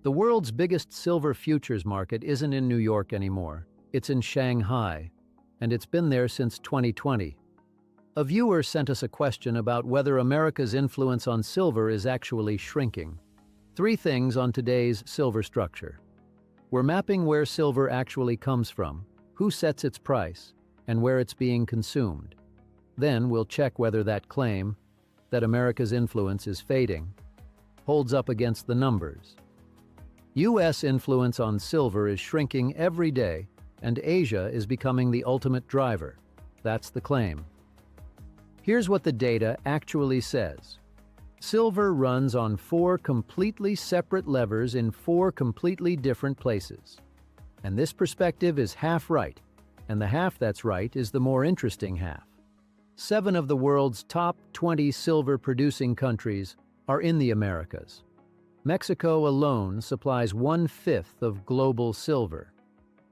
The world's biggest silver futures market isn't in New York anymore. It's in Shanghai, and it's been there since 2020. A viewer sent us a question about whether America's influence on silver is actually shrinking. 3 things on today's silver structure. We're mapping where silver actually comes from, who sets its price, and where it's being consumed. Then we'll check whether that claim, that America's influence is fading, holds up against the numbers. U.S. influence on silver is shrinking every day, and Asia is becoming the ultimate driver. That's the claim. Here's what the data actually says. Silver runs on 4 completely separate levers in 4 completely different places. And this perspective is half right, and the half that's right is the more interesting half. 7 of the world's top 20 silver-producing countries are in the Americas. Mexico alone supplies 1/5 of global silver.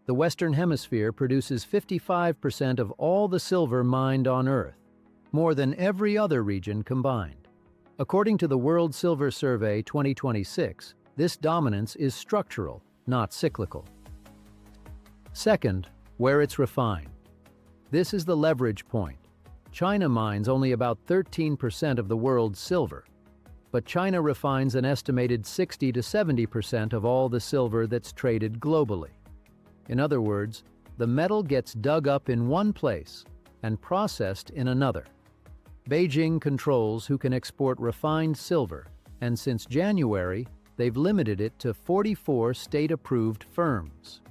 The Western Hemisphere produces 55% of all the silver mined on Earth, more than every other region combined. According to the World Silver Survey 2026, this dominance is structural, not cyclical. Second, where it's refined. This is the leverage point. China mines only about 13% of the world's silver, but China refines an estimated 60 to 70% of all the silver that's traded globally. In other words, the metal gets dug up in one place and processed in another. Beijing controls who can export refined silver, and since January, they've limited it to 44 state-approved firms.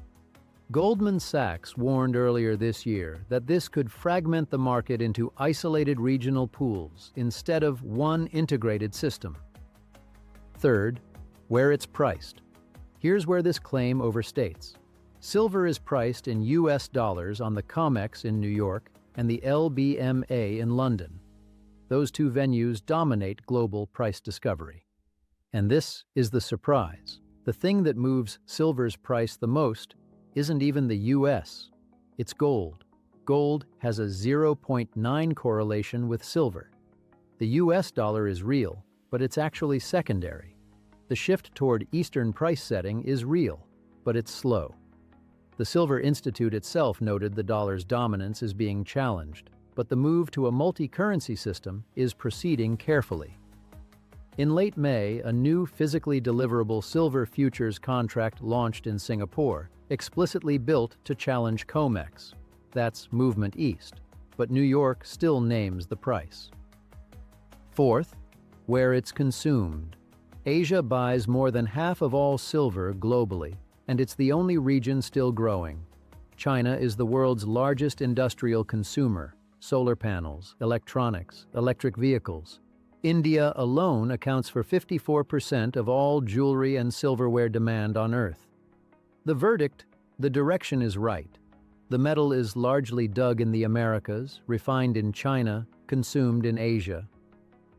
Goldman Sachs warned earlier this year that this could fragment the market into isolated regional pools instead of one integrated system. Third, where it's priced. Here's where this claim overstates. Silver is priced in US dollars on the COMEX in New York and the LBMA in London. Those 2 venues dominate global price discovery. And this is the surprise. The thing that moves silver's price the most isn't even the US. It's gold. Gold has a 0.9 correlation with silver. The US dollar is real, but it's actually secondary. The shift toward Eastern price setting is real, but it's slow. The Silver Institute itself noted the dollar's dominance is being challenged, but the move to a multi-currency system is proceeding carefully. In late May, a new physically deliverable silver futures contract launched in Singapore, explicitly built to challenge COMEX. That's movement east, but New York still names the price. Fourth, where it's consumed. Asia buys more than half of all silver globally, and it's the only region still growing. China is the world's largest industrial consumer: solar panels, electronics, electric vehicles. India alone accounts for 54% of all jewelry and silverware demand on Earth. The verdict: the direction is right. The metal is largely dug in the Americas, refined in China, consumed in Asia.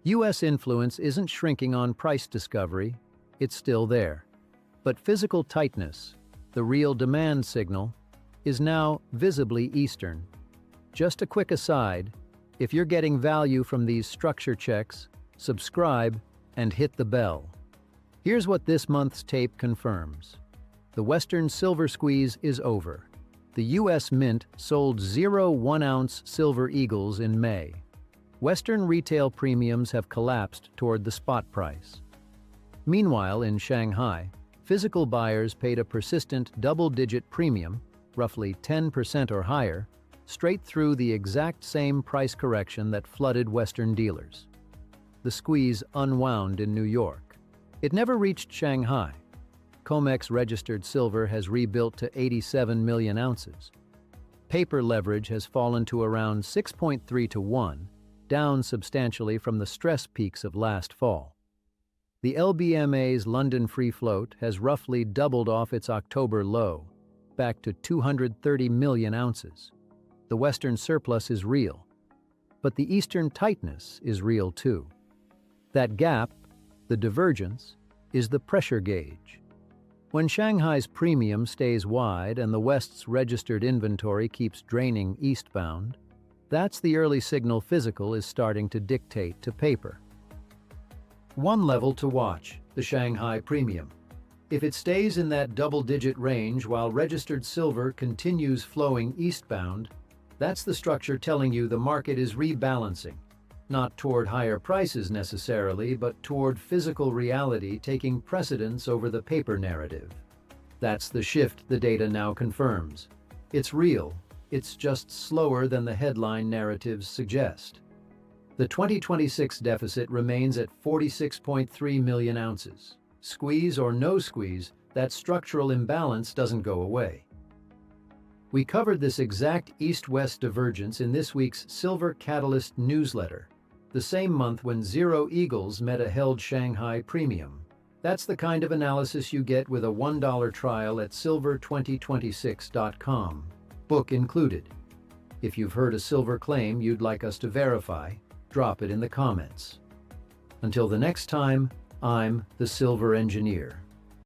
U.S. influence isn't shrinking on price discovery, it's still there. But physical tightness, the real demand signal, is now visibly Eastern. Just a quick aside, if you're getting value from these structure checks, subscribe and hit the bell. Here's what this month's tape confirms. The Western silver squeeze is over. The U.S. Mint sold 0 1-ounce silver eagles in May. Western retail premiums have collapsed toward the spot price. Meanwhile, in Shanghai, physical buyers paid a persistent double-digit premium, roughly 10% or higher, straight through the exact same price correction that flooded Western dealers. The squeeze unwound in New York. It never reached Shanghai. COMEX registered silver has rebuilt to 87 million ounces. Paper leverage has fallen to around 6.3 to 1, down substantially from the stress peaks of last fall. The LBMA's London free float has roughly doubled off its October low, back to 230 million ounces. The Western surplus is real, but the Eastern tightness is real too. That gap, the divergence, is the pressure gauge. When Shanghai's premium stays wide and the West's registered inventory keeps draining eastbound, that's the early signal physical is starting to dictate to paper. One level to watch: the Shanghai premium. If it stays in that double-digit range while registered silver continues flowing eastbound, that's the structure telling you the market is rebalancing, not toward higher prices necessarily, but toward physical reality taking precedence over the paper narrative. That's the shift the data now confirms. It's real, it's just slower than the headline narratives suggest. The 2026 deficit remains at 46.3 million ounces. Squeeze or no squeeze, that structural imbalance doesn't go away. We covered this exact east-west divergence in this week's Silver Catalyst newsletter, the same month when Zero Eagles met a held Shanghai premium. That's the kind of analysis you get with a $1 trial at silver2026.com, book included. If you've heard a silver claim you'd like us to verify, drop it in the comments. Until the next time, I'm the Silver Engineer.